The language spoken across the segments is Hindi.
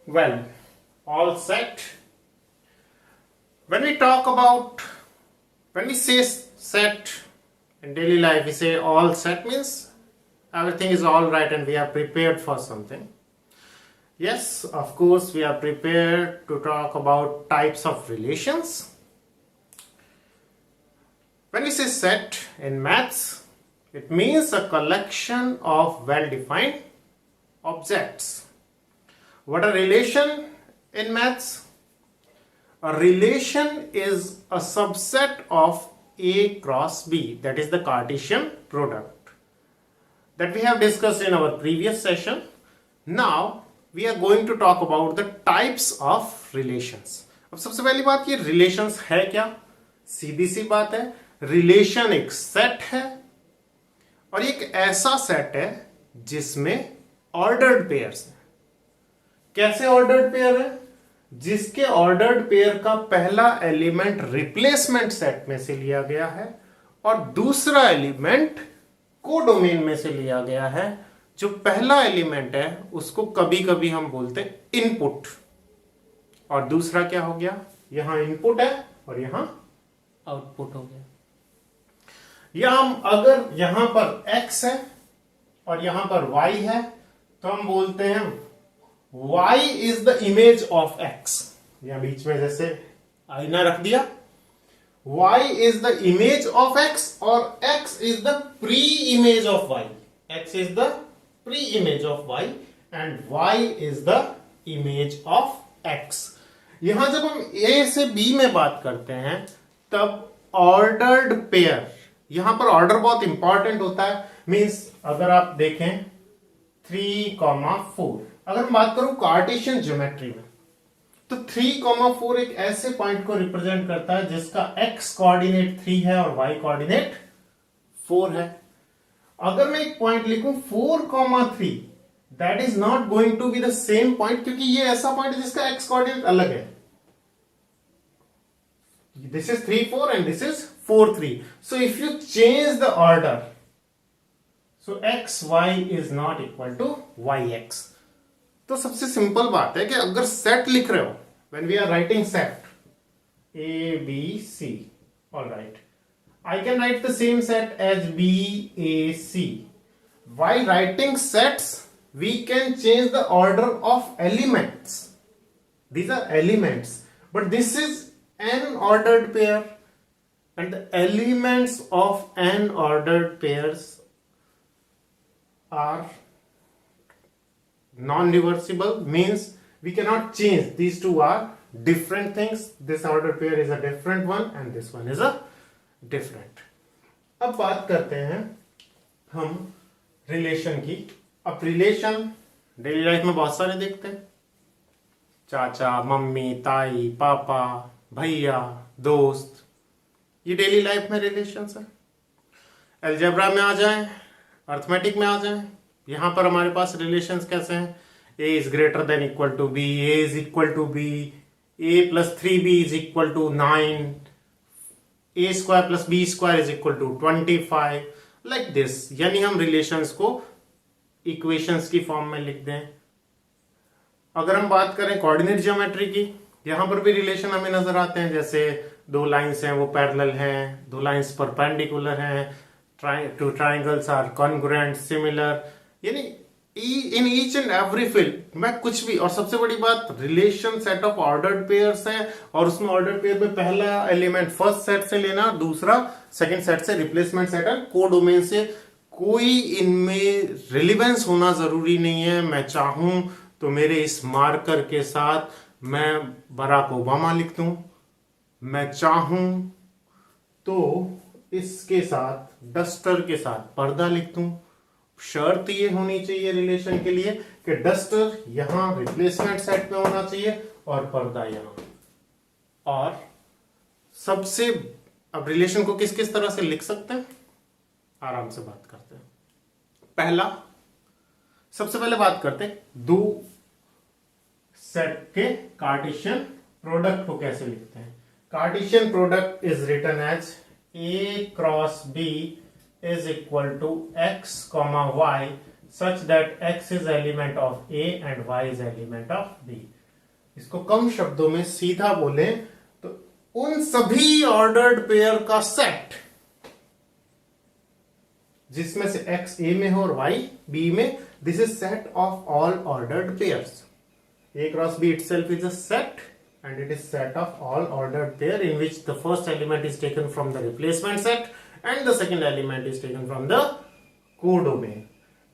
Well, all set. When we talk about, when we say set in daily life, we say all set means everything is all right and we are prepared for something. Yes, of course, we are prepared to talk about types of relations. When we say set in maths, it means a collection of well-defined objects. What a relation in maths? A relation is a subset of A cross B, that is the Cartesian product that we have discussed in our previous session. Now we are going to talk about the types of relations. अब सबसे पहली बात, ये relations है क्या? सीधी सी बात है, रिलेशन एक सेट है और एक ऐसा सेट है जिसमें ऑर्डर्ड पेयर्स हैं. कैसे ऑर्डर्ड पेयर है? जिसके ऑर्डर्ड पेयर का पहला एलिमेंट रिप्लेसमेंट सेट में से लिया गया है और दूसरा एलिमेंट कोडोमेन में से लिया गया है. जो पहला एलिमेंट है उसको कभी कभी हम बोलते हैं इनपुट और दूसरा क्या हो गया? यहां इनपुट है और यहां आउटपुट हो गया. या हम अगर यहां पर x है और यहां पर y है तो हम बोलते हैं y is the image of x. यहां बीच में जैसे आईना रख दिया, y is the image of x और x is the pre image of y. x is the pre image of y and y is the image of x. यहां जब हम a से b में बात करते हैं तब ऑर्डर्ड पेयर, यहां पर ऑर्डर बहुत इंपॉर्टेंट होता है. मींस अगर आप देखें 3,4, अगर मैं बात करूं कार्टेशियन ज्योमेट्री में तो 3,4 एक ऐसे पॉइंट को रिप्रेजेंट करता है जिसका x कोऑर्डिनेट 3 है और y कोऑर्डिनेट 4 है. अगर मैं एक पॉइंट लिखूं 4,3, that is not going to be the same point क्योंकि ये ऐसा पॉइंट है जिसका x कोऑर्डिनेट अलग है. This is 3, 4 and this is 4, 3. So if you change the order, so x, y is not equal to yx. तो सबसे सिंपल बात है कि अगर सेट लिख रहे हो, when we are writing set A, B, C, all right, I can write the same set as B, A, C. While writing sets, we can change the order of elements. These are elements, but this is n ordered pair and the elements of n ordered pairs are non-reversible, means we cannot change. These two are different things. This ordered pair is a different one and this one is a different. अब बात करते हैं हम रिलेशन की. अब रिलेशन डेली लाइफ में बहुत सारे देखते हैं, चाचा, मम्मी, ताई, पापा, भैया, दोस्त, ये डेली लाइफ में रिलेशंस है. अलजेब्रा में आ जाएं, अर्थमेटिक में आ जाएं, यहां पर हमारे पास रिलेशंस कैसे हैं? a is greater than equal to b, a is equal to b, a plus 3b is equal to 9, a square plus b square is equal to 25, like this. यानी हम रिलेशंस को इक्वेशंस की फॉर्म में लिख दें. अगर हम बात करें कोऑर्डिनेट ज्योमेट्री की, यहां पर भी रिलेशन हमें नजर आते हैं. जैसे दो लाइंस हैं वो पैरेलल हैं, दो लाइंस परपेंडिकुलर हैं, two triangles are congruent, similar, यानी in each and every field में कुछ भी. और सबसे बड़ी बात, relation set of ordered pairs हैं और उसमें ऑर्डर्ड पेयर में पहला एलिमेंट फर्स्ट सेट से लेना, दूसरा सेकंड सेट से, रिप्लेसमेंट सेट है कोडोमेन से. कोई इनमें रिलेवेंस होना जरूरी नहीं है. मैं चाहूं तो मेरे इस मार्कर के साथ मैं बराक ओबामा लिख दूं, मैं चाहूं तो इसके साथ डस्टर के साथ पर्दा लिख दूं. शर्त ये होनी चाहिए रिलेशन के लिए कि डस्टर यहां रिप्लेसमेंट सेट में होना चाहिए और पर्दा यहां. और सबसे, अब रिलेशन को किस किस तरह से लिख सकते हैं, आराम से बात करते हैं. पहला, सबसे पहले बात करते हैं दो सेट के कार्टेशियन प्रोडक्ट को कैसे लिखते हैं. Cartesian product is written as A cross B is equal to x, y such that x is element of a and y is element of b। इसको कम शब्दों में सीधा बोले तो उन सभी ऑर्डर्ड पेयर का सेट जिसमें से x a में हो और y b में, this is set of all ordered pairs. a cross b itself is a set and it is set of all ordered pair in which the first element is taken from the replacement set and the second element is taken from the codomain।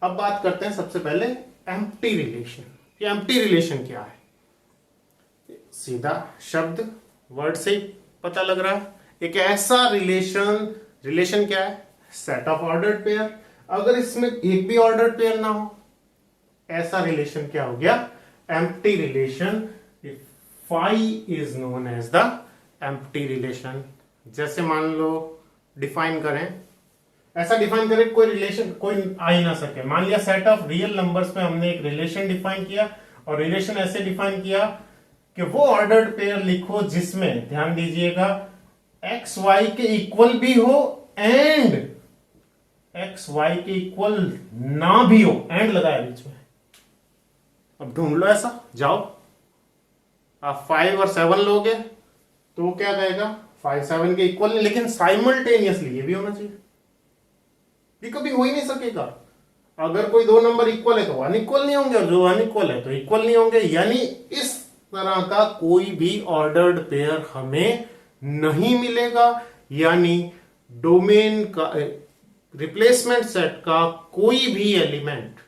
अब बात करते हैं सबसे पहले एम्प्टी रिलेशन। ये एम्प्टी रिलेशन क्या है? सीधा शब्द वर्ड से ही पता लग रहा है। एक ऐसा रिलेशन क्या है? Set of ordered pair. अगर इसमें एक भी ऑर्डर्ड पेयर ना हो, ऐसा रिलेशन क्या हो गया? Empty relation. Phi is known as the empty relation. जैसे मान लो डिफाइन करें, ऐसा डिफाइन करें कोई रिलेशन कोई आ ही ना सके। मान लिया सेट ऑफ रियल नंबर्स में हमने एक रिलेशन डिफाइन किया और रिलेशन ऐसे डिफाइन किया कि वो ऑर्डर्ड पेयर लिखो जिसमें, ध्यान दीजिएगा, एक्स वाई के इक्वल भी हो एंड एक्स वाई के इक्वल ना भी हो, एंड लगाया बीच में। अब ढूंढ लो ऐसा, जाओ आप 5 और 7 लोगे तो वो क्या कहेगा? 5 7 के इक्वल नहीं, लेकिन साइमल्टेनियसली ये भी होना चाहिए। ये कभी हो ही नहीं सकेगा। अगर कोई दो नंबर इक्वल है तो अनइक्वल नहीं होंगे और जो अनइक्वल है तो इक्वल नहीं होंगे। यानी इस तरह का कोई भी ऑर्डर्ड पेयर हमें नहीं मिलेगा। यानी डोमेन का रिप्लेसमेंट सेट का कोई भी एलिमेंट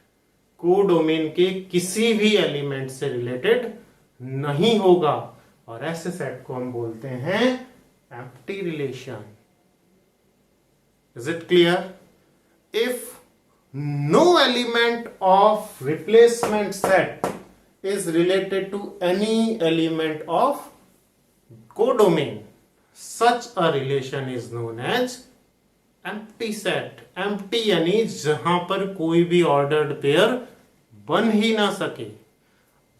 कोडोमेन के किसी भी एलिमेंट से रिलेटेड नहीं होगा और ऐसे सेट को हम बोलते हैं empty relation. Is it clear? If no element of replacement set is related to any element of codomain, such a relation is known as empty set। empty यानी जहां पर कोई भी ऑर्डर्ड पेयर बन ही ना सके।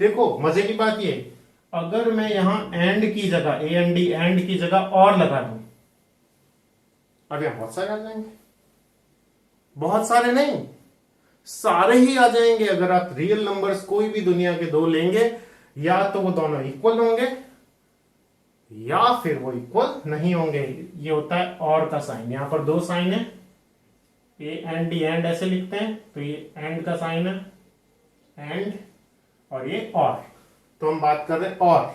देखो मजे की बात ये, अगर मैं यहां एंड की जगह AND एंड की जगह और लगा दूं, अब यहां बहुत सारे आ जाएंगे। बहुत सारे नहीं, सारे ही आ जाएंगे। अगर आप रियल नंबर्स कोई भी दुनिया के दो लेंगे, या तो वो दोनों इक्वल होंगे या फिर वो इक्वल नहीं होंगे। ये होता है और का साइन। यहां पर दो साइन है, ए एंड डी, एंड ऐसे लिखते हैं तो ये एंड का साइन है, एंड, और ये और। तो हम बात कर रहे हैं और,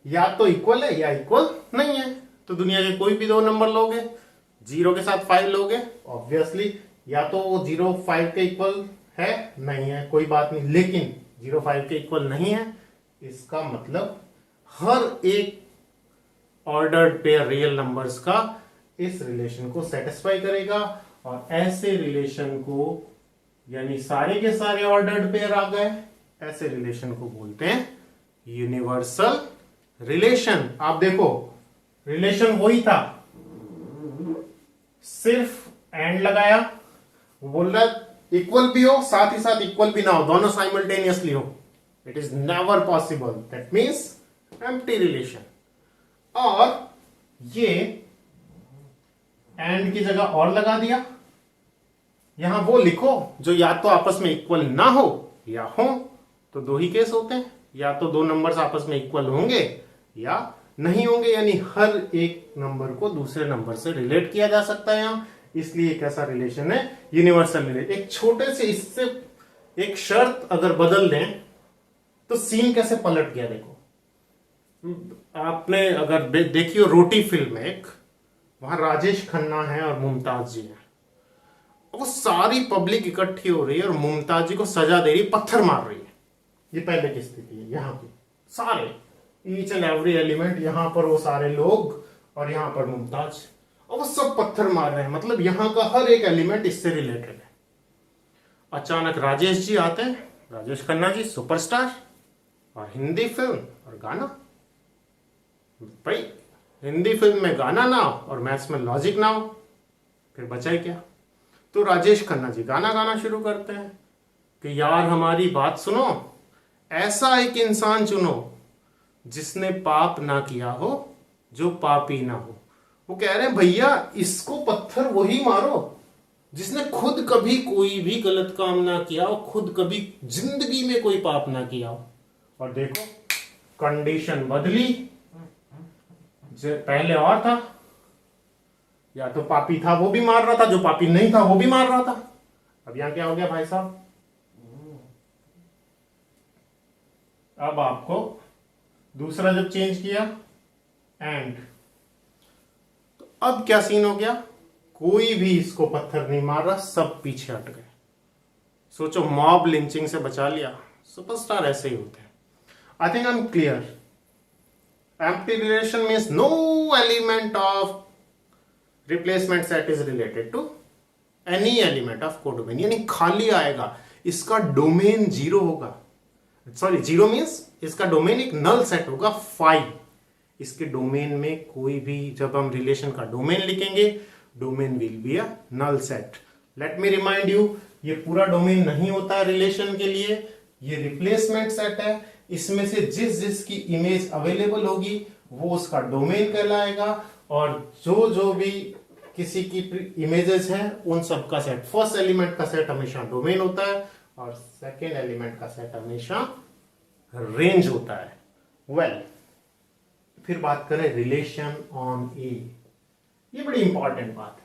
या तो इक्वल है या इक्वल नहीं है। तो दुनिया के कोई भी दो नंबर लोगे, 0 के साथ 5 लोगे, ऑब्वियसली या तो वो 0 5 के इक्वल है, नहीं है, कोई बात नहीं। लेकिन 0 5 के इक्वल नहीं है, इसका मतलब हर एक ऑर्डर्ड पेयर रियल नंबर्स का इस रिलेशन को सेटिस्फाई करेगा। और ऐसे रिलेशन को, यानी सारे के सारे ऑर्डर्ड पेयर आ गए, ऐसे रिलेशन को बोलते हैं यूनिवर्सल रिलेशन। आप देखो रिलेशन वही था, सिर्फ एंड लगाया, वो बोल रहा है इक्वल भी हो साथ ही साथ इक्वल भी ना हो, दोनों साइमल्टेनियसली हो। It is never possible. That means empty relation. और ये एंड की जगह और लगा दिया, यहां वो लिखो जो या तो आपस में इक्वल ना हो या हो। तो दो ही केस होते हैं, या तो दो नंबर्स आपस में इक्वल होंगे या नहीं होंगे। यानी हर एक नंबर को दूसरे नंबर से रिलेट किया जा सकता है यहां। इसलिए एक ऐसा रिलेशन है यूनिवर्सल रिलेशन। एक छोटे से इससे एक शर्त अगर बदल दें तो सीन कैसे पलट गया। देखो आपने अगर देखी हो रोटी फिल्म में, एक वहां राजेश खन्ना है और मुमताज जी है। वो सारी पब्लिक इकट्ठी हो रही है और मुमताज जी को सजा दे रही, पत्थर मार रही है। ये पहले की स्थिति है। यहाँ की सारे ईच एंड एवरी एलिमेंट, यहां पर वो सारे लोग और यहां पर मुमताज, और वो सब पत्थर मार रहे हैं। मतलब यहां का हर एक एलिमेंट इससे रिलेटेड है। अचानक राजेश जी आते हैं, राजेश खन्ना जी सुपरस्टार, और हिंदी फिल्म और गाना। भाई हिंदी फिल्म में गाना ना हो और मैथ्स में लॉजिक ना हो, फिर बचा ही क्या। तो राजेश खन्ना जी गाना गाना शुरू करते हैं कि यार हमारी बात सुनो, ऐसा एक इंसान चुनो जिसने पाप ना किया हो, जो पापी ना हो। वो कह रहे हैं भैया इसको पत्थर वही मारो जिसने खुद कभी कोई भी गलत काम ना किया हो, खुद कभी जिंदगी में कोई पाप ना किया हो, और देखो कंडीशन बदली, पहले और था, या तो पापी था वो भी मार रहा था, जो पापी नहीं था वो भी मार रहा था। अब यहां क्या हो गया भाई साहब, अब आपको दूसरा जब चेंज किया एंड, तो अब क्या सीन हो गया, कोई भी इसको पत्थर नहीं मार रहा, सब पीछे हट गए। सोचो मॉब लिंचिंग से बचा लिया। सुपरस्टार ऐसे ही होते हैं। I think I am clear. Empty relation means no element of replacement set is related to any element of codomain, यानी खाली आएगा, इसका डोमेन जीरो होगा। सॉरी, जीरो मीन्स इसका डोमेन एक नल सेट होगा 5। इसके डोमेन में कोई भी, जब हम रिलेशन का डोमेन लिखेंगे, domain will be a null set. Let me remind you, ये पूरा डोमेन नहीं होता है रिलेशन के लिए, ये रिप्लेसमेंट सेट है। इसमें से जिस जिस की इमेज अवेलेबल होगी वो उसका डोमेन कहलाएगा, और जो जो भी किसी की इमेजेस हैं उन सब का सेट। फर्स्ट एलिमेंट का सेट हमेशा डोमेन होता है और सेकेंड एलिमेंट का सेट हमेशा रेंज होता है। वेल, फिर बात करें रिलेशन ऑन ए। ये बड़ी इंपॉर्टेंट बात है।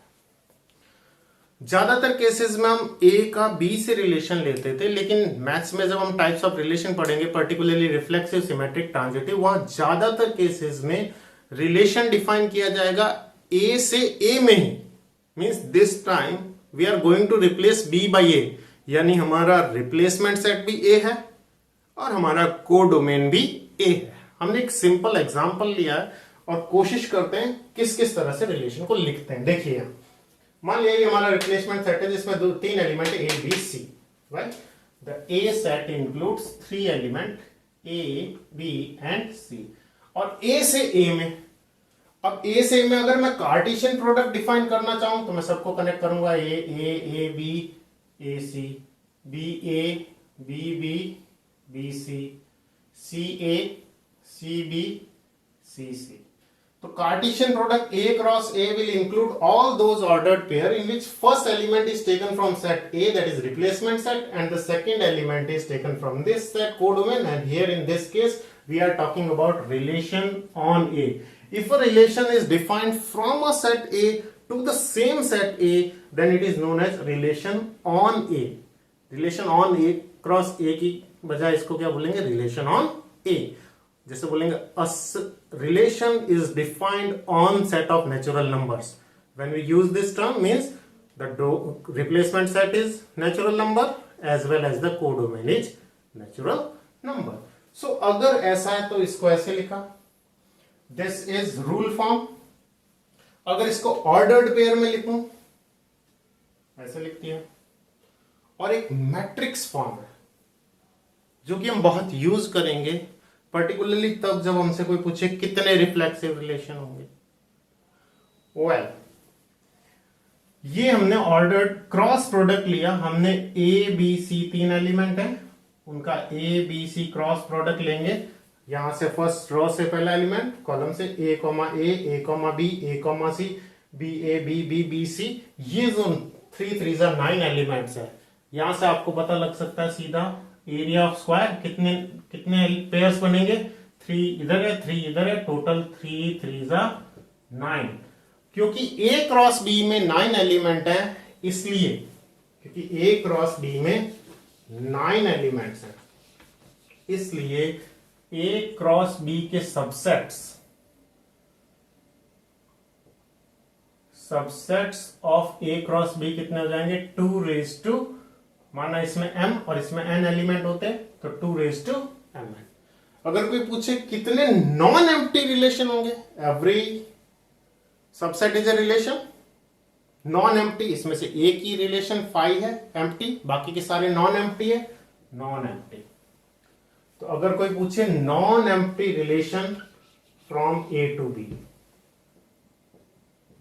ज्यादातर केसेस में हम ए का बी से रिलेशन लेते थे, लेकिन मैथ्स में जब हम टाइप्स ऑफ रिलेशन पढ़ेंगे, पर्टिकुलरली रिफ्लेक्सिव, सिमेट्रिक, ट्रांजिटिव, वहां ज्यादातर केसेस में रिलेशन डिफाइन किया जाएगा ए से ए में ही। Means this time we are going to replace B by A, यानी हमारा रिप्लेसमेंट सेट भी ए है और हमारा कोडोमेन भी ए है। हमने एक सिंपल एग्जांपल लिया है और कोशिश करते हैं किस किस तरह से रिलेशन को लिखते हैं। देखिए, मान लिया ये हमारा रिप्लेसमेंट सेट है जिसमें 3 element A B C, right. The A set includes 3 element A B and C. और ए से ए में, अब ए से ए में अगर मैं कार्टेशियन प्रोडक्ट डिफाइन करना चाहूं तो मैं सबको कनेक्ट करूंगा, A B A C, B A B B B C A C B C C. तो Cartesian product A cross A will include all those ordered pair in which first element is taken from set A, that is replacement set, and the second element is taken from this set codomain, and here in this case we are talking about relation on A. If a relation is defined from a set A to the same set A, then it is known as relation on A. Relation on A cross A की बजाय इसको क्या बोलेंगे, relation on A। जैसे बोलेंगे relation is defined on set of natural numbers. When we use this term means the replacement set is natural number as well as the codomain is natural number. So अगर ऐसा है तो इसको ऐसे लिखा, दिस इज रूल फॉर्म। अगर इसको ऑर्डर्ड पेयर में लिखूं, ऐसे लिखती है। और एक मैट्रिक्स फॉर्म है जो कि हम बहुत यूज करेंगे, पर्टिकुलरली तब जब हमसे कोई पूछे कितने रिफ्लेक्सिव रिलेशन होंगे। वेल, ये हमने ऑर्डर्ड क्रॉस प्रोडक्ट लिया। हमने ए बी सी 3 एलिमेंट है, उनका A B C cross product लेंगे। यहां से फर्स्ट रो से पहला एलिमेंट, कॉलम से A comma B A comma C, B A B B C. ये जो 3 9 एलिमेंट्स है, यहां से आपको पता लग सकता है सीधा एरिया ऑफ स्क्वायर कितने कितने पेयर्स बनेंगे। 3 इधर है, 3 इधर है, टोटल 3 9। क्योंकि ए क्रॉस बी में 9 एलिमेंट है, इसलिए क्योंकि ए क्रॉस बी में 9 एलिमेंट्स हैं, इसलिए ए क्रॉस बी के subsets of A cross B कितने हो जाएंगे, 2 माना इसमें m और इसमें n एलिमेंट होते हैं तो 2 mn। अगर कोई पूछे कितने नॉन एम्प्टी रिलेशन होंगे, every subset is a relation non empty. इसमें से एक ही रिलेशन फाई है एम्प्टी, बाकी के सारे नॉन एम्प्टी है, नॉन एम्प्टी। तो अगर कोई पूछे non empty relation from A to B,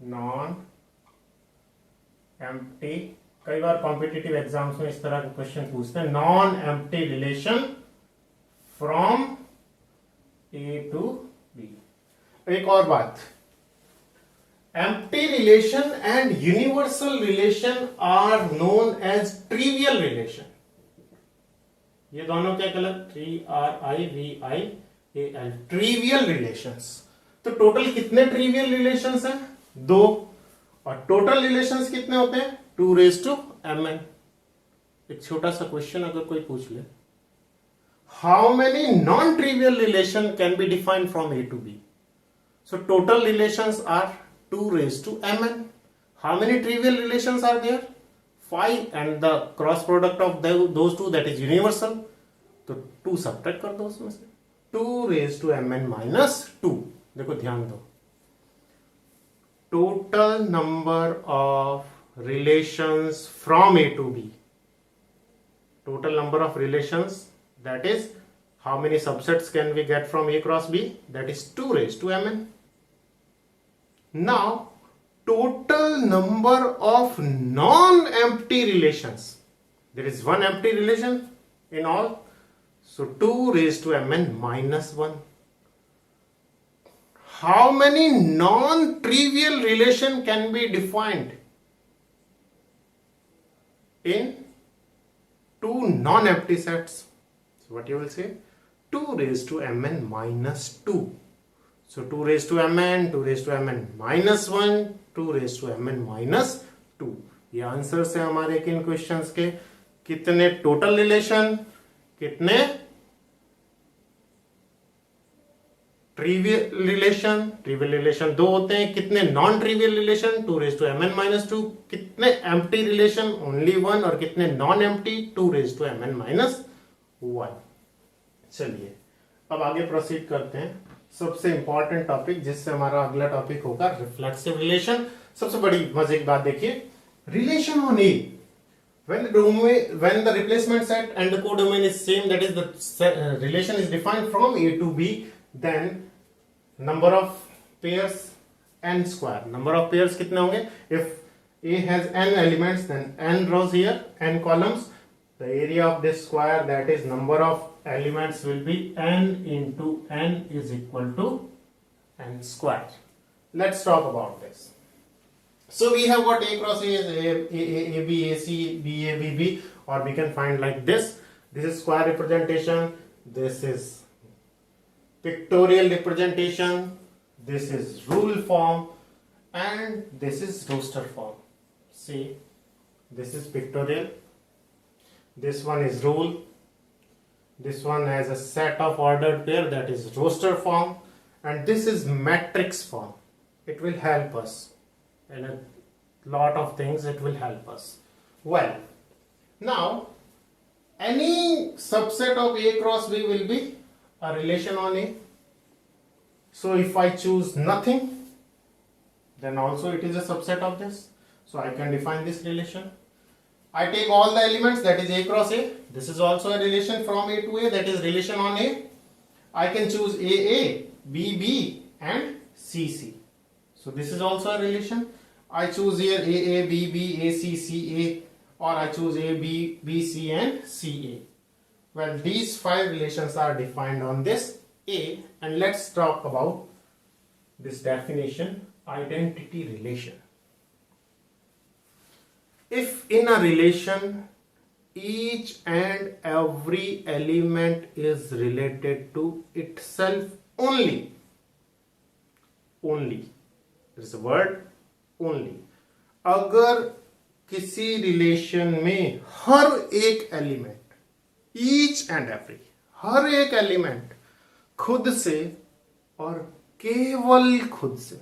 non empty, कई बार कॉम्पिटिटिव एग्जाम्स में इस तरह के क्वेश्चन पूछते हैं, non empty relation from A to B. एक और बात, empty relation and universal relation are known as trivial relation. ये दोनों क्या कहलाते? TRIVIAL, trivial relations. तो टोटल कितने ट्रिवियल रिलेशंस हैं? 2. और टोटल रिलेशंस कितने होते हैं? 2⁻mn. एक छोटा सा क्वेश्चन अगर कोई पूछ ले, how many non trivial relation can be defined from A to B? So total relations are 2⁻mn. How many trivial relations are there? 5, and the cross product of those two, that is universal. तो 2 सब्ट्रैक्ट कर दो उसमें से. 2⁻mn minus 2. देखो ध्यान दो, total number of relations from A to B. Total number of relations, that is how many subsets can we get from A cross B? That is 2⁻mn. Now total number of non-empty relations, there is one empty relation in all, so 2⁻mn minus 1. How many non-trivial relation can be defined in 2 non-empty sets? So what you will say? 2⁻mn minus 2. So 2⁻mn, 2⁻mn minus 1, 2⁻mn minus 2. ये आंसर्स है हमारे किन क्वेश्चंस के? कितने टोटल रिलेशन, कितने ट्रिवियल रिलेशन? ट्रिवियल रिलेशन 2 होते हैं. कितने non trivial relation? 2⁻mn minus 2. कितने एम्प्टी रिलेशन? ओनली 1. और कितने नॉन एम्प्टी? 2⁻mn minus 1. चलिए अब आगे प्रोसीड करते हैं. सबसे इंपॉर्टेंट टॉपिक, जिससे हमारा अगला टॉपिक होगा रिफ्लेक्सिव रिलेशन. सबसे बड़ी मजे की बात देखिए, relation on A, when the replacement set and the codomain is same, that is the relation is defined from A to B, then number of pairs n square. Number of pairs कितने होंगे? If A has n elements, then n rows here, n columns. The area of this square, that is number of elements, will be n into n is equal to n square. Let's talk about this. So we have got A cross A is A B A C B A B B, or we can find like this. This is square representation. This is pictorial representation. This is rule form, and this is roster form. See, this is pictorial. This one is rule. This one has a set of ordered pair, that is roster form, and this is matrix form. It will help us in a lot of things. It will help us. Well, now any subset of A cross B will be a relation on A. So if I choose nothing, then also it is a subset of this. So I can define this relation. I take all the elements, that is A cross A. This is also a relation from A to A, that is relation on A. I can choose AA, BB and CC. So this is also a relation. I choose here AA, BB, AC, CA, or I choose A, B, BC and CA. Well, these 5 relations are defined on this A, and let's talk about this definition, identity relation. If in a relation each and every element is related to itself only, there is a word only. अगर किसी रिलेशन में हर एक एलिमेंट, each and every, हर एक एलिमेंट खुद से और केवल खुद से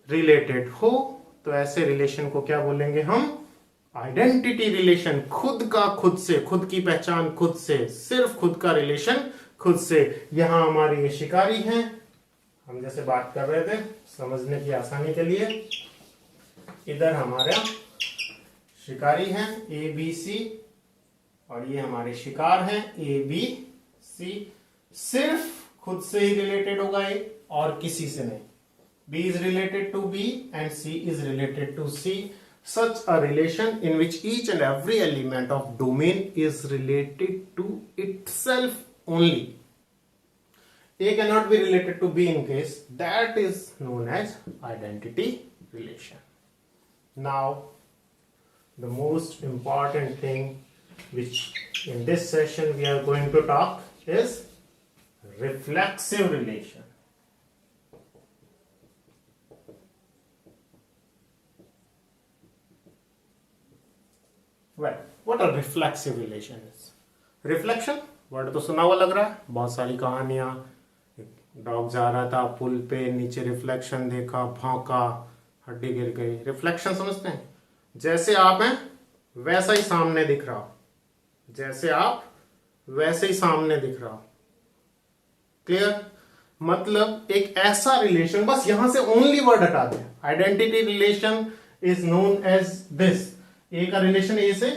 रिलेटेड हो, तो ऐसे रिलेशन को क्या बोलेंगे हम? Identity relation. खुद का खुद से, खुद की पहचान खुद से, सिर्फ खुद का रिलेशन खुद से. यहां हमारे ये शिकारी हैं, हम जैसे बात कर रहे थे समझने की आसानी के लिए. इधर हमारा शिकारी हैं ए बी सी, और ये हमारे शिकार हैं ए बी सी. सिर्फ खुद से ही रिलेटेड होगा ए, और किसी से नहीं. B is related to B and C is related to C. Such a relation in which each and every element of domain is related to itself only A cannot be related to B in case, that is known as identity relation. Now, the most important thing which in this session we are going to talk is reflexive relation. Well, what a reflexive relation is. Reflection word तो सुना हुआ लग रहा है, बहुत सारी कहानियां, डॉग जा रहा था पुल पे, नीचे रिफ्लेक्शन देखा, भौंका, हड्डी गिर गई. रिफ्लेक्शन समझते हैं? जैसे आप हैं वैसा ही सामने दिख रहा हो, जैसे आप वैसे ही सामने दिख रहा हो. क्लियर? मतलब एक ऐसा रिलेशन, बस यहां से ओनली वर्ड हटा दें. Identity relation is known as this. A का रिलेशन ए से,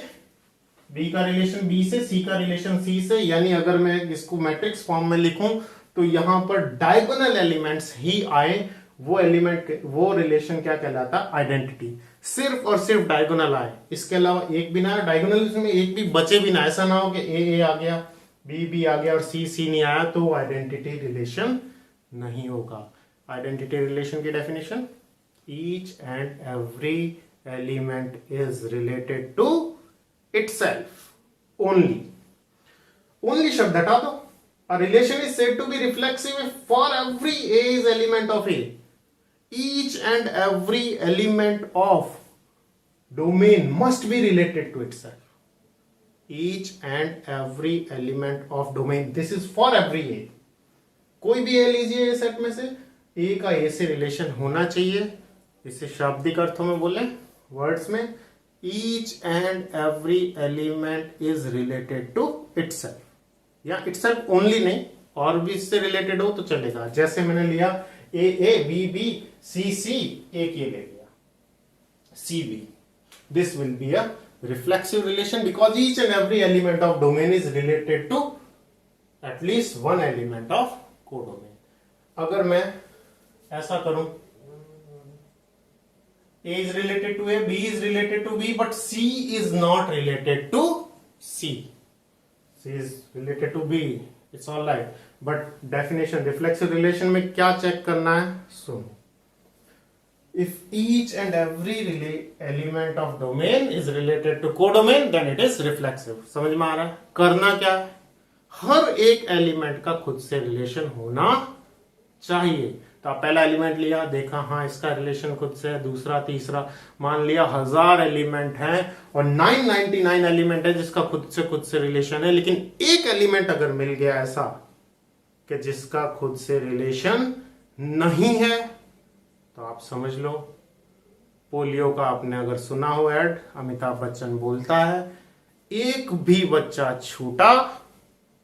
बी का रिलेशन बी से, सी का रिलेशन सी से. यानी अगर मैं इसको मैट्रिक्स फॉर्म में लिखूं तो यहां पर डायगोनल एलिमेंट्स ही आए, वो एलिमेंट, वो रिलेशन क्या कहलाता? आइडेंटिटी. सिर्फ और सिर्फ डायगोनल आए, इसके अलावा एक भी ना आया. डायगोनल में एक भी बचे भी ना. ऐसा ना हो कि ए आ गया, बी आ गया और सी नहीं आया, तो आइडेंटिटी रिलेशन नहीं होगा. आइडेंटिटी रिलेशन की definition, each and every element is related to itself only. Only शब्द हटा दो. A relation is said to be reflexive if for every A is element of A, each and every element of domain must be related to itself. Each and every element of domain. This is for every A. कोई भी A लीजिए सेट में से, A का A से रिलेशन होना चाहिए. इसे शाब्दिक अर्थों में बोले, वर्ड्स में, each and every element is related to itself. या इटसेल्फ ओनली नहीं, और भी इससे रिलेटेड हो तो चलेगा. जैसे मैंने लिया ए बी बी सी सी, एक ये ले लिया C B. This will be a reflexive relation because each and every element of domain is related to at least one element of codomain. अगर मैं ऐसा करूं, A is related to A, B is related to B, but C is not related to C. C is related to B. It's all right. But definition, reflexive relation में क्या चेक करना है? सुनो. If each and every element of domain is related to codomain, then it is reflexive. समझ में आ रहा है? करना क्या है? हर एक एलिमेंट का खुद से रिलेशन होना चाहिए. तो आप पहला एलिमेंट लिया, देखा हाँ इसका रिलेशन खुद से है, दूसरा, तीसरा, मान लिया 1000 एलिमेंट हैं और 999 एलिमेंट है जिसका खुद से रिलेशन है. लेकिन एक एलिमेंट अगर मिल गया ऐसा कि जिसका खुद से रिलेशन नहीं है, तो आप समझ लो पोलियो का आपने अगर सुना हो ऐड, अमिताभ बच्चन बोलता है, एक भी बच्चा छूटा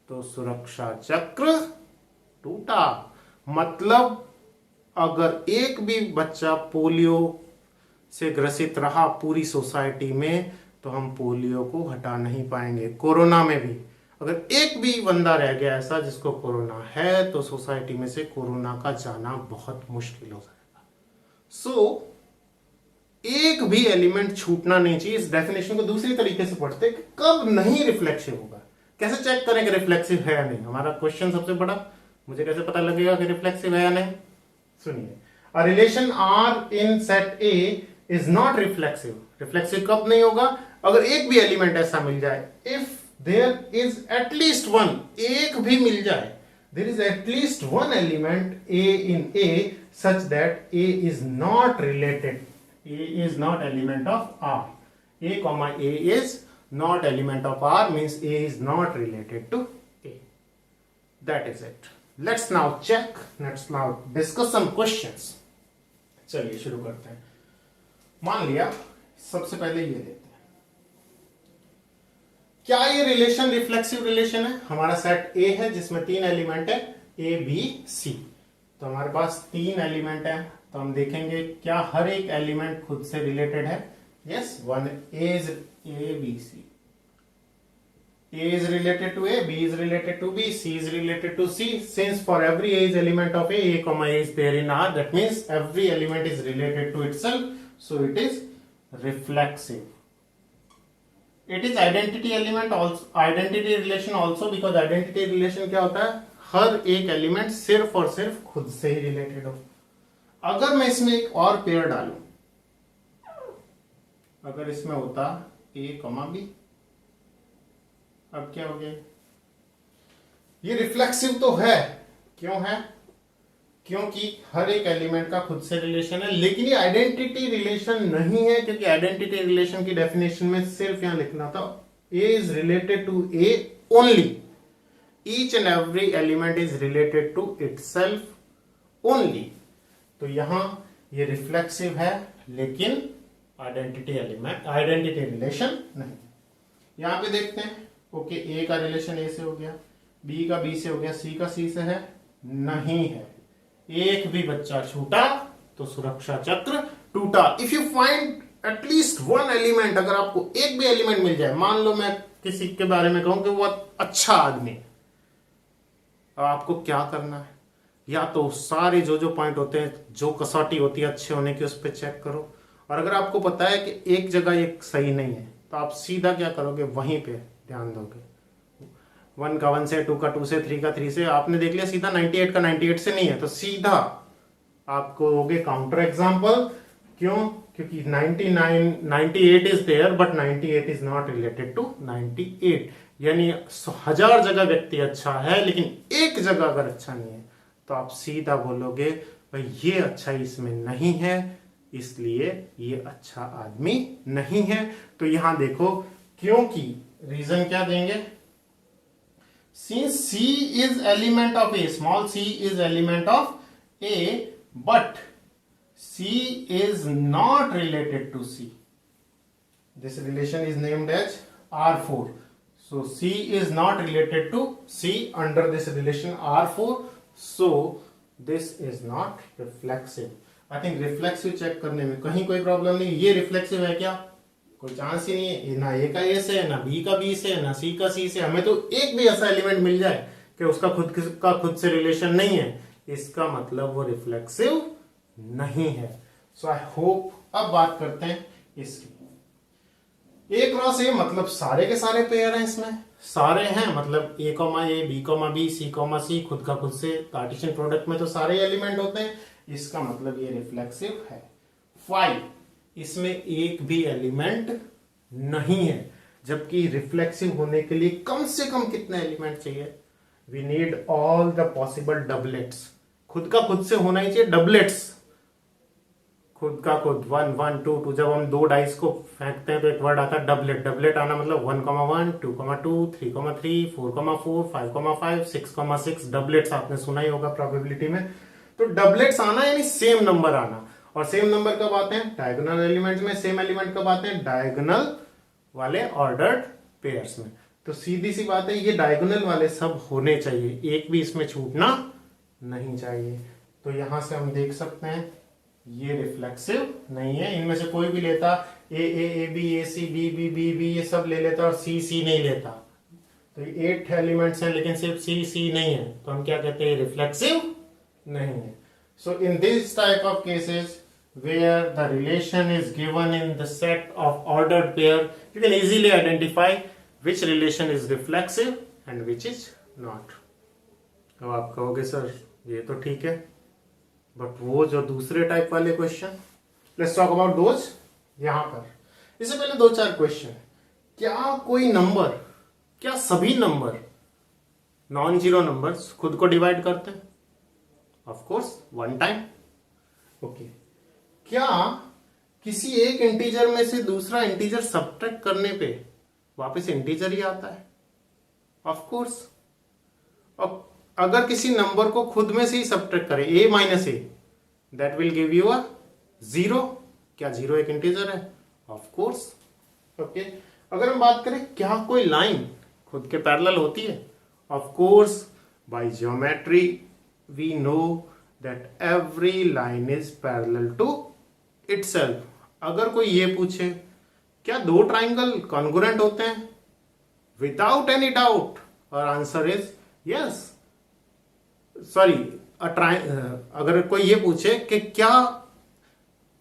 तो सुरक्षा चक्र टूटा. मतलब अगर एक भी बच्चा पोलियो से ग्रसित रहा पूरी सोसाइटी में, तो हम पोलियो को हटा नहीं पाएंगे. कोरोना में भी अगर एक भी बंदा रह गया ऐसा जिसको कोरोना है, तो सोसाइटी में से कोरोना का जाना बहुत मुश्किल हो जाएगा. सो एक भी एलिमेंट छूटना नहीं चाहिए. इस डेफिनेशन को दूसरी तरीके से पढ़ते कि कब नहीं रिफ्लेक्सिव होगा. कैसे चेक करें कि रिफ्लेक्सिव है या नहीं? हमारा क्वेश्चन सबसे बड़ा, मुझे कैसे पता लगेगा कि रिफ्लेक्सिव है या नहीं? सुनिए, a relation R in set A is not reflexive. Reflexive कब नहीं होगा? अगर एक भी एलिमेंट ऐसा मिल जाए, if there is at least one, एक भी मिल जाए, there is at least one element a in A such that a is not related, a is not element of R. A comma a is not element of R means a is not related to a. That is it. Let's now check. Let's now discuss some questions. चलिए शुरू करते हैं. मान लिया सबसे पहले ये लेते हैं, क्या ये रिलेशन रिफ्लेक्सिव रिलेशन है? हमारा सेट ए है जिसमें 3 एलिमेंट है, ए बी सी. तो हमारे पास 3 एलिमेंट है, तो हम देखेंगे क्या हर एक एलिमेंट खुद से रिलेटेड है. Yes, one A is A B C. A is related to A, B is related to B, C is related to C. Since for every A is element of A, comma A is there in R, that means every element is related to itself, so it is reflexive. It is identity element also, identity relation also, because identity relation क्या होता है? हर एक एलिमेंट सिर्फ और सिर्फ खुद से ही रिलेटेड हो। अगर मैं इसमें एक और पेयर डालूं, अगर इसमें होता A, B, अब क्या हो गया? ये रिफ्लेक्सिव तो है। क्यों है? क्योंकि हर एक एलिमेंट का खुद से रिलेशन है, लेकिन ये आइडेंटिटी रिलेशन नहीं है, क्योंकि आइडेंटिटी रिलेशन की डेफिनेशन में सिर्फ यहां लिखना था A is related to A only. Each and every element is related to itself only. तो यहां ये रिफ्लेक्सिव है, लेकिन आइडेंटिटी रिलेशन नहीं। यहां पे देखते हैं, ओके, ए का रिलेशन ए से हो गया, बी का बी से हो गया, सी का सी से है, नहीं है। एक भी बच्चा छूटा तो सुरक्षा चक्र टूटा। If you find at least one element, अगर आपको एक भी एलिमेंट मिल जाए, मान लो मैं किसी के बारे में कहूं कि वो अच्छा आदमी, अब आपको क्या करना है? या तो सारे जो पॉइंट होते हैं, जो कसौटी होती है अच्छे होने की, उस पर चेक करो। और अगर आपको पता है कि एक जगह एक सही नहीं है, तो आप सीधा क्या करोगे? वहीं पे ध्यान दोगे। 1 का 1 से, 2 का 2 से, 3 का 3 से। आपने देख लिया सीधा 98 का 98 से नहीं है, तो सीधा आपको होगे काउंटर एग्जाम्पल। क्यों? क्योंकि 98 is there, but 98 is not related to 98। यानी 1000 जगह व्यक्ति अच्छा है, लेकिन एक जगह अगर अच्छा नहीं है, तो आप सीधा बोलोगे भाई ये अच्छा इसमें नहीं है, इसलिए ये अच्छा आदमी नहीं है। तो यहां देखो, क्योंकि रीजन क्या देंगे? Since C is element of A, small c is element of A, but C is not related to C. This relation is named as R4. So C is not related to C under this relation R4. So this is not reflexive. I think reflexive check करने में कहीं कोई प्रॉब्लम नहीं। ये रिफ्लेक्सिव है क्या? कोई चांस ही नहीं है। ना ए का ए से, ना बी का बी से, ना सी का सी से। हमें तो एक भी ऐसा एलिमेंट मिल जाए कि उसका खुद से रिलेशन नहीं है, इसका मतलब वो रिफ्लेक्सिव नहीं है। सो आई होप। अब बात करते हैं इसकी। ए क्रॉस ए मतलब सारे के सारे पेयर हैं, इसमें सारे हैं, मतलब ए, बी, बी, सी, खुद का खुद से। कार्टेशियन प्रोडक्ट में तो सारे एलिमेंट होते हैं, इसका मतलब ये रिफ्लेक्सिव है। 5, इसमें एक भी एलिमेंट नहीं है, जबकि रिफ्लेक्सिव होने के लिए कम से कम कितने एलिमेंट चाहिए? We need all the possible doublets. खुद का खुद से होना ही चाहिए डबलेट्स। खुद का खुद 1, 1, 2, 2। जब हम 2 डाइस को फेंकते हैं तो एक वर्ड आता है डबलेट। डबलेट आना मतलब 1,1, 2,2, 3,3, 4,4, 5,5, 6,6। डबलेट्स आपने सुना ही होगा प्रोबेबिलिटी में। तो डबलेट्स आना यानी सेम नंबर आना। और सेम नंबर कब आते हैं? डायगोनल एलिमेंट्स में। सेम एलिमेंट कब आते हैं? डायगोनल वाले ऑर्डर्ड पेयर्स में। तो सीधी सी बात है, ये डायगोनल वाले सब होने चाहिए, एक भी इसमें छूटना नहीं चाहिए। तो यहां से हम देख सकते हैं ये रिफ्लेक्सिव नहीं है। इनमें से कोई भी लेता, A B, A C, B B, B B, ये सब ले लेता, और सी सी नहीं लेता। तो 8 एलिमेंट्स हैं, लेकिन सिर्फ सी सी नहीं है, तो हम क्या कहते हैं? रिफ्लेक्सिव नहीं है। So in this type of cases where the relation is given in the set of ordered pair, you can easily identify which relation is reflexive and which is not. अब आप कहोगे सर ये तो ठीक है, बट वो जो दूसरे टाइप वाले question, let's talk about those. यहां पर इससे पहले 2-4 क्वेश्चन। क्या कोई नंबर, क्या सभी नंबर नॉन जीरो नंबर्स खुद को डिवाइड करते हैं? Of course, one time. Okay, क्या किसी एक इंटीजर में से दूसरा इंटीजर सब्ट्रैक्ट करने पे वापस इंटीजर ही आता है? Of course. और अगर किसी नंबर को खुद में से ही सब्ट्रैक्ट करें, a minus A, that will give you अ 0। क्या 0 एक इंटीजर है? Of course. ओके, अगर हम बात करें क्या कोई लाइन खुद के पैरेलल होती है? Of course, by geometry we know that every line is parallel to itself. अगर कोई ये पूछे क्या 2 ट्राइंगल कॉन्ग्रुएंट होते हैं? विदाउट एनी डाउट, और आंसर इज यस। सॉरी, अगर कोई ये पूछे कि क्या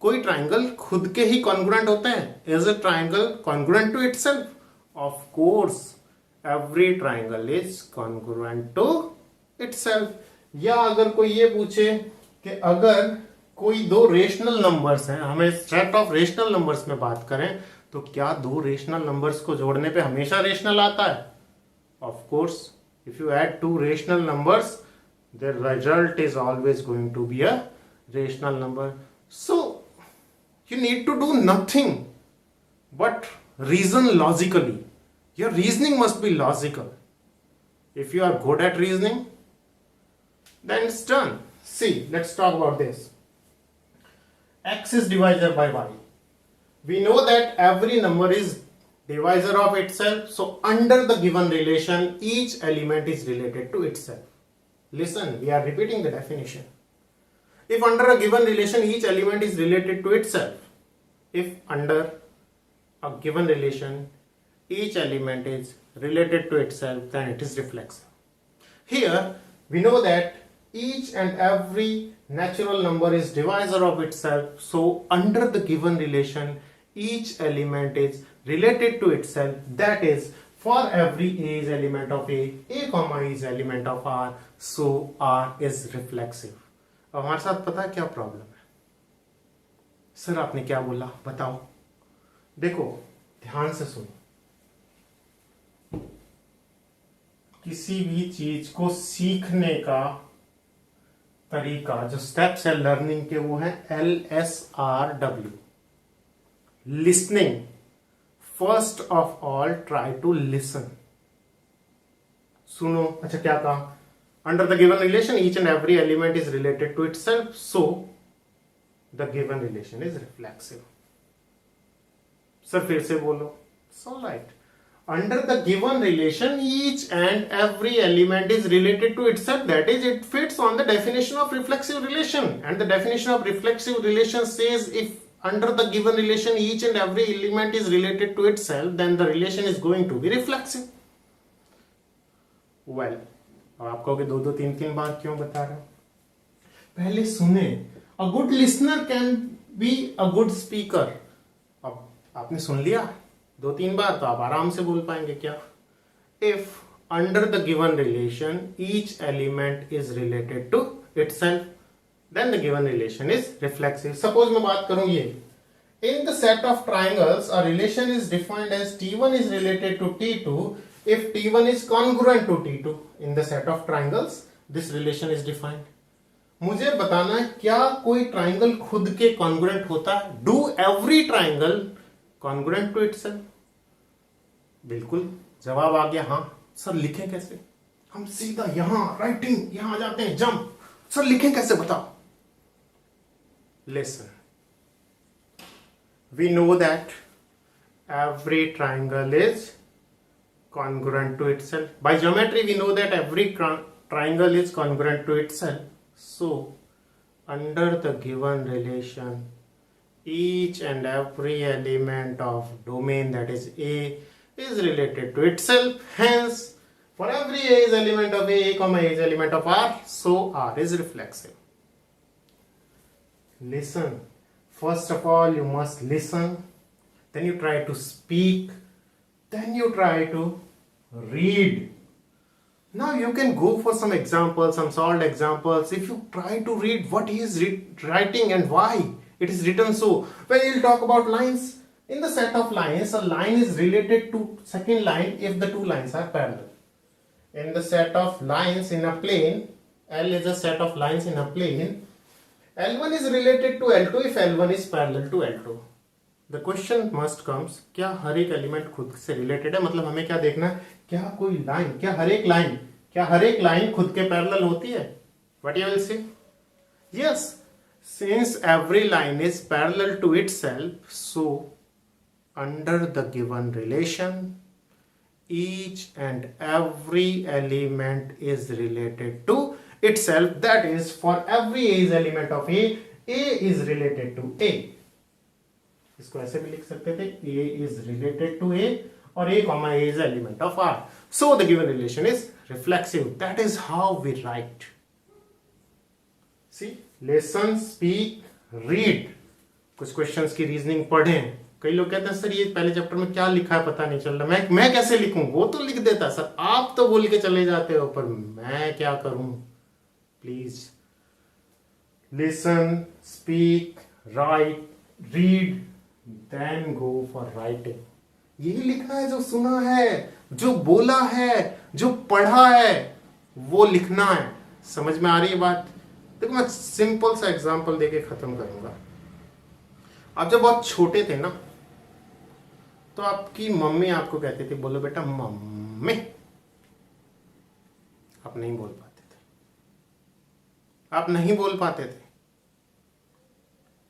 कोई ट्राइंगल खुद के ही कॉन्ग्रुएंट होते हैं? Is a triangle congruent to itself? Of course, every triangle is congruent to itself. या अगर कोई ये पूछे कि अगर कोई दो रेशनल नंबर्स हैं, हमें सेट ऑफ रेशनल नंबर्स में बात करें, तो क्या दो रेशनल नंबर्स को जोड़ने पे हमेशा रेशनल आता है? Of course, if you add two rational numbers the result is always going to be a rational number. So you need to do nothing but reason logically. Your reasoning must be logical. If you are good at reasoning, then it's done. See, let's talk about this. X is divisor by y. We know that every number is divisor of itself. So under the given relation, each element is related to itself. Listen, we are repeating the definition. If under a given relation each element is related to itself, if under a given relation each element is related to itself, then it is reflexive. Here we know that each and every natural number is divisor of itself, so under the given relation each element is related to itself. That is, for every A is element of A comma is element of R, so R is reflexive. अब हमारे साथ पता है क्या प्रॉब्लम है? सर आपने क्या बोला बताओ? देखो ध्यान से सुनो, किसी भी चीज को सीखने का तरीका, जो स्टेप्स है लर्निंग के, वो है LSRW, listening. First of all try to listen. सुनो. अच्छा क्या कहा? Under the given relation each and every element is related to itself, so the given relation is reflexive. Sir फिर से बोलो. So write, under the given relation each and every element is related to itself, that is, it fits on the definition of reflexive relation. And the definition of reflexive relation says if under the given relation each and every element is related to itself, then the relation is going to be reflexive. Well, अब आप कहोगे दो दो तीन तीन बार क्यों बता रहे हो? पहले सुने. A good listener can be a good speaker. अब आपने सुन लिया दो तीन बार तो आप आराम से बोल पाएंगे. क्या? If under the given relation each element is related to itself, then the given relation is reflexive. Suppose मैं बात करूं ये, in the set of triangles a relation is defined as T1 is related to T2 if T1 is congruent to T2. In the set of triangles this relation is defined. मुझे बताना है क्या कोई ट्राइंगल खुद के कॉन्ग्रुएंट होता है? Do every triangle congruent to itself? बिल्कुल. जवाब आ गया हाँ. सर लिखें कैसे? हम सीधा यहां राइटिंग यहां आ जाते हैं, जंप. सर लिखें कैसे बताओ? Listen, we know that every triangle is congruent to itself. By geometry we know that every triangle is congruent to itself. So under the given relation each and every element of domain, that is A, is related to itself. Hence for every A is element of A comma A is element of R, so R is reflexive. Listen. First of all you must listen, then you try to speak, then you try to read. Now you can go for some examples, some solved examples. If you try to read what he is writing and why it is written so, well, you'll talk about lines. In the set of lines, a line is related to second line if the two lines are parallel. In the set of lines in a plane, L is a set of lines in a plane, L1 is related to L2 if L1 is parallel to L2. The question must comes, क्या हर एक एलिमेंट खुद से रिलेटेड है? मतलब हमें क्या देखना है, क्या कोई लाइन, क्या हर एक लाइन खुद के पैरेलल होती है? What you will say? Yes, since every line is parallel to itself, so under the given relation each and every element is related to itself. That is, for every A is element of A is related to A. इसको ऐसे भी लिख सकते थे, A is related to A और A comma A is element of R. So the given relation is reflexive. That is how we write. See, listen, speak, read. कुछ क्वेश्चंस की रीजनिंग पढ़ें, कई लोग कहते हैं सर ये पहले चैप्टर में क्या लिखा है पता नहीं चल रहा, मैं कैसे लिखूं, वो तो लिख देता सर, आप तो बोल के चले जाते हो, पर मैं क्या करूं। Please listen, speak, write, read, then go for writing. यही लिखना है, जो सुना है, जो बोला है, जो पढ़ा है, वो लिखना है। समझ में आ रही है बात? देखो मैं सिंपल सा एग्जांपल देके खत्म करूंगा। आप जब बहुत छोटे थे ना, तो आपकी मम्मी आपको कहती थी बोलो बेटा मम्मी, आप नहीं बोल पाते थे, आप नहीं बोल पाते थे।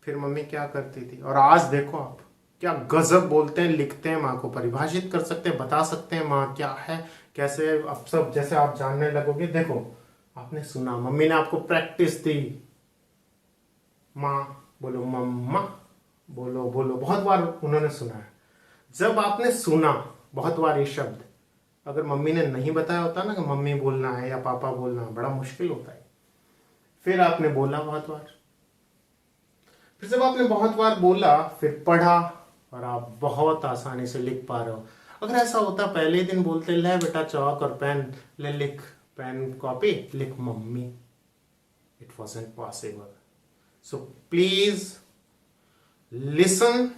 फिर मम्मी क्या करती थी, और आज देखो आप क्या गजब बोलते हैं, लिखते हैं, माँ को परिभाषित कर सकते हैं, बता सकते हैं माँ क्या है, कैसे। अब सब जैसे आप जानने लगोगे, देखो आपने सुना, मम्मी ने आपको प्रैक्टिस दी, माँ बोलो मम्मा, बोलो बोलो, बहुत बार उन्होंने सुना है। जब आपने सुना बहुत बार ये शब्द, अगर मम्मी ने नहीं बताया होता ना कि मम्मी बोलना है या पापा बोलना है, बड़ा मुश्किल होता है। फिर आपने बोला बहुत बार, फिर जब आपने बहुत बार बोला, फिर पढ़ा, और आप बहुत आसानी से लिख पा रहे हो। अगर ऐसा होता पहले दिन बोलते ले बेटा चौक और पेन ले लिख, पेन कॉपी लिख mummy, it wasn't possible. So please listen,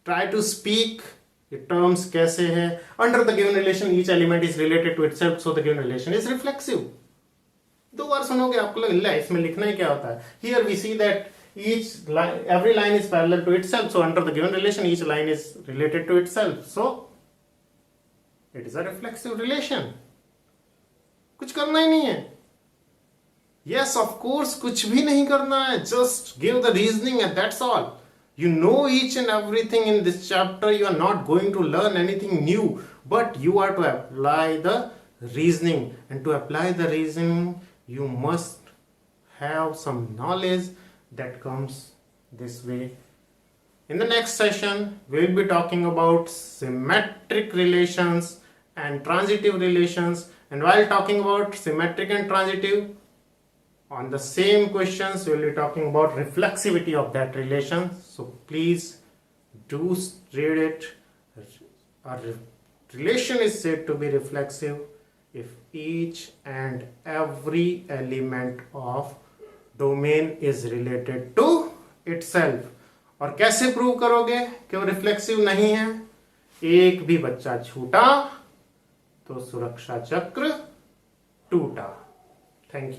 try to speak. ये टर्म्स कैसे है, under the given relation each element is related to itself, so the given relation is reflexive. दो बार सुनोगे आपको लगेगा इसमें लिखना ही क्या होता है। Here we see that each line, every line is parallel to itself, so under the given relation each line is related to itself, so it is a reflexive relation। कुछ करना ही नहीं है। yes of course कुछ भी नहीं करना है, just give the reasoning and that's all। you know each and everything in this chapter, you are not going to learn anything new, but you are to apply the reasoning, and to apply the reasoning you must have some knowledge that comes this way। In the next session we will be talking about symmetric relations and transitive relations, and while talking about symmetric and transitive, on the same questions we will be talking about reflexivity of that relation, so please do read it। A relation is said to be reflexive if each and every element of domain is related to itself. और कैसे प्रूव करोगे कि वो रिफ्लेक्सिव नहीं है? एक भी बच्चा छूटा तो सुरक्षा चक्र टूटा। Thank you.